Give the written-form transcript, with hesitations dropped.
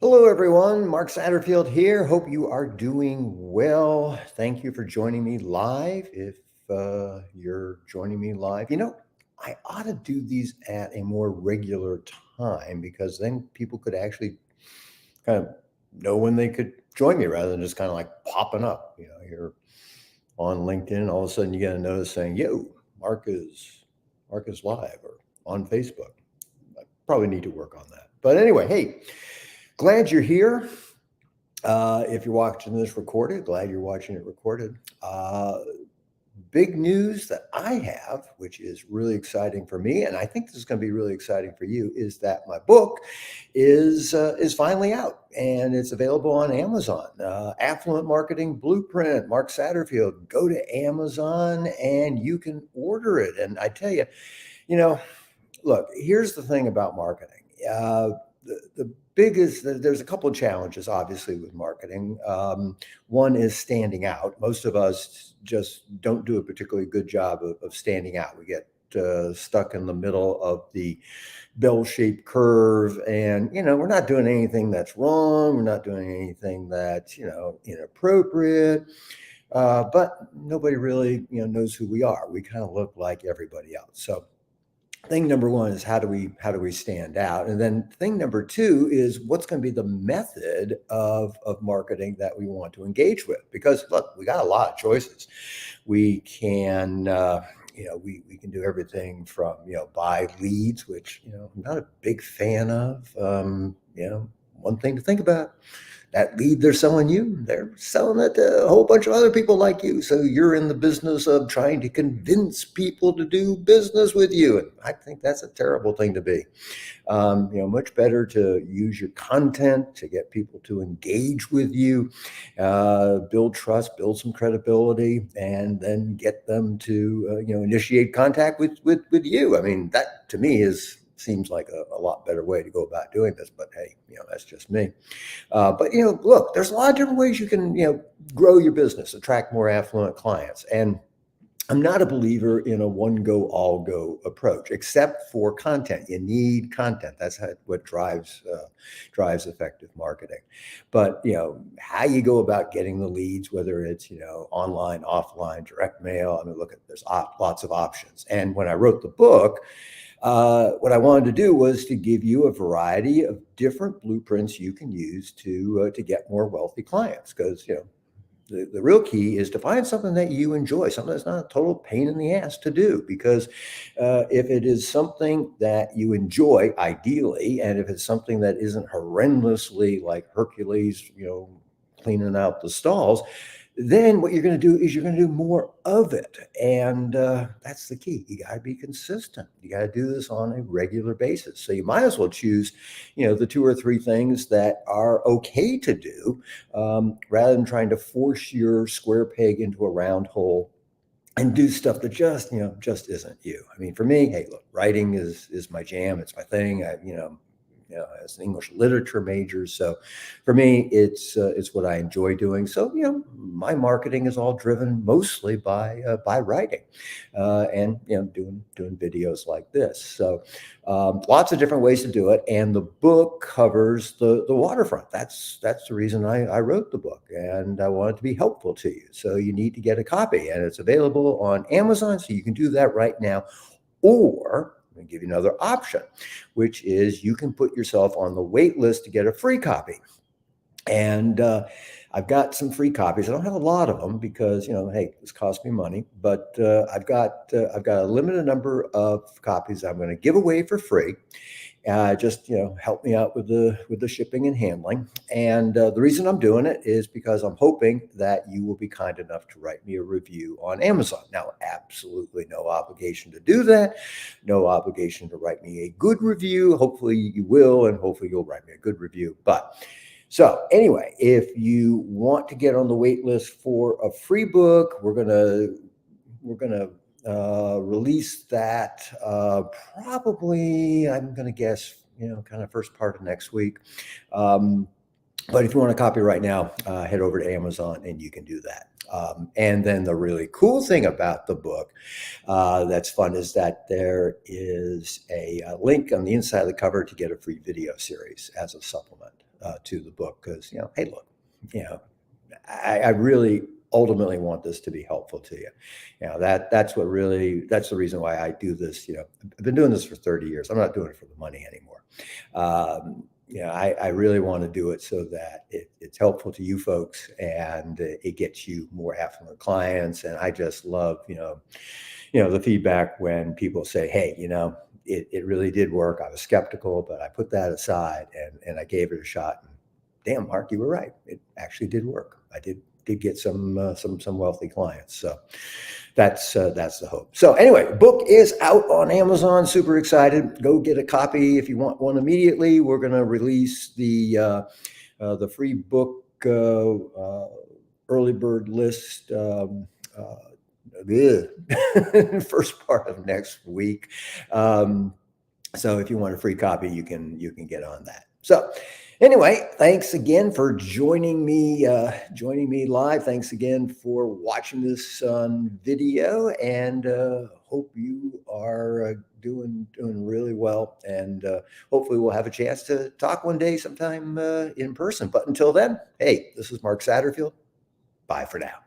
Hello, everyone. Mark Satterfield here. Hope you are doing well. Thank you for joining me live. If you're joining me live, I ought to do these at a more regular time because then people could actually kind of know when they could join me rather than just kind of like popping up. You're on LinkedIn, all of a sudden you get a notice saying, "Yo, Mark is live," or on Facebook. I probably need to work on that. But anyway, hey, glad you're here. If you're watching this recorded, glad you're watching it recorded. Big news that I have, which is really exciting for me, and I think this is going to be really exciting for you, is that my book is finally out and it's available on Amazon. Affluent Marketing Blueprint, Mark Satterfield. Go to Amazon and you can order it. And I tell you, you know, look, here's the thing about marketing. The biggest, there's a couple of challenges, obviously, with marketing. One is standing out. Most of us just don't do a particularly good job of standing out. We get stuck in the middle of the bell-shaped curve, and we're not doing anything that's wrong. We're not doing anything that's inappropriate. But nobody really knows who we are. We kind of look like everybody else. So thing number one is how do we stand out, and then thing number two is what's going to be the method of marketing that we want to engage with, because look, we got a lot of choices. We can we can do everything from buy leads, which I'm not a big fan of. One thing to think about: that lead they're selling you, they're selling it to a whole bunch of other people like you. So you're in the business of trying to convince people to do business with you. And I think that's a terrible thing to be. Much better to use your content to get people to engage with you, build trust, build some credibility, and then get them to initiate contact with you. I mean, that to me seems like a lot better way to go about doing this. But hey, that's just me. But look, there's a lot of different ways you can grow your business, attract more affluent clients, and I'm not a believer in a one go all go approach, except for content. You need content. That's what drives effective marketing. But how you go about getting the leads, whether it's online, offline, direct mail. I mean, look, there's lots of options. And when I wrote the book, what I wanted to do was to give you a variety of different blueprints you can use to get more wealthy clients. Because the real key is to find something that you enjoy, something that's not a total pain in the ass to do. Because if it is something that you enjoy, ideally, and if it's something that isn't horrendously like Hercules, cleaning out the stalls, then what you're going to do is you're going to do more of it. And that's the key. You got to be consistent. You got to do this on a regular basis. So you might as well choose, the two or three things that are okay to do, rather than trying to force your square peg into a round hole and do stuff that just isn't you. I mean, for me, hey, look, writing is my jam. It's my thing. As an English literature major. So for me, it's what I enjoy doing. So my marketing is all driven mostly by writing, and doing videos like this. So lots of different ways to do it, and the book covers the waterfront. That's the reason I wrote the book, and I want it to be helpful to you. So you need to get a copy, and it's available on Amazon. So you can do that right now, or I'm going to give you another option, which is you can put yourself on the wait list to get a free copy. And I've got some free copies. I don't have a lot of them because hey, this costs me money. But I've got a limited number of copies I'm going to give away for free. Just help me out with the shipping and handling. And the reason I'm doing it is because I'm hoping that you will be kind enough to write me a review on Amazon. Now, absolutely no obligation to do that, no obligation to write me a good review. Hopefully you will, and hopefully you'll write me a good review. But so anyway, if you want to get on the wait list for a free book, we're gonna release that probably, I'm going to guess, kind of first part of next week. But if you want a copy right now, head over to Amazon and you can do that. And then the really cool thing about the book that's fun is that there is a link on the inside of the cover to get a free video series as a supplement. to the book because, hey, look, you know, I really ultimately want this to be helpful to you. That's the reason why I do this. I've been doing this for 30 years. I'm not doing it for the money anymore. I really want to do it so that it's helpful to you folks and it gets you more affluent clients. And I just love, the feedback when people say, hey, it really did work. I was skeptical, but I put that aside and I gave it a shot. And damn, Mark, you were right. It actually did work. I did get some wealthy clients. So that's the hope. So anyway, book is out on Amazon. Super excited. Go get a copy if you want one immediately. We're going to release the free book early bird list. First part of next week. So if you want a free copy, you can get on that. So anyway, thanks again for joining me live. Thanks again for watching this video, and hope you are doing really well. And hopefully we'll have a chance to talk one day sometime in person. But until then, hey, this is Mark Satterfield. Bye for now.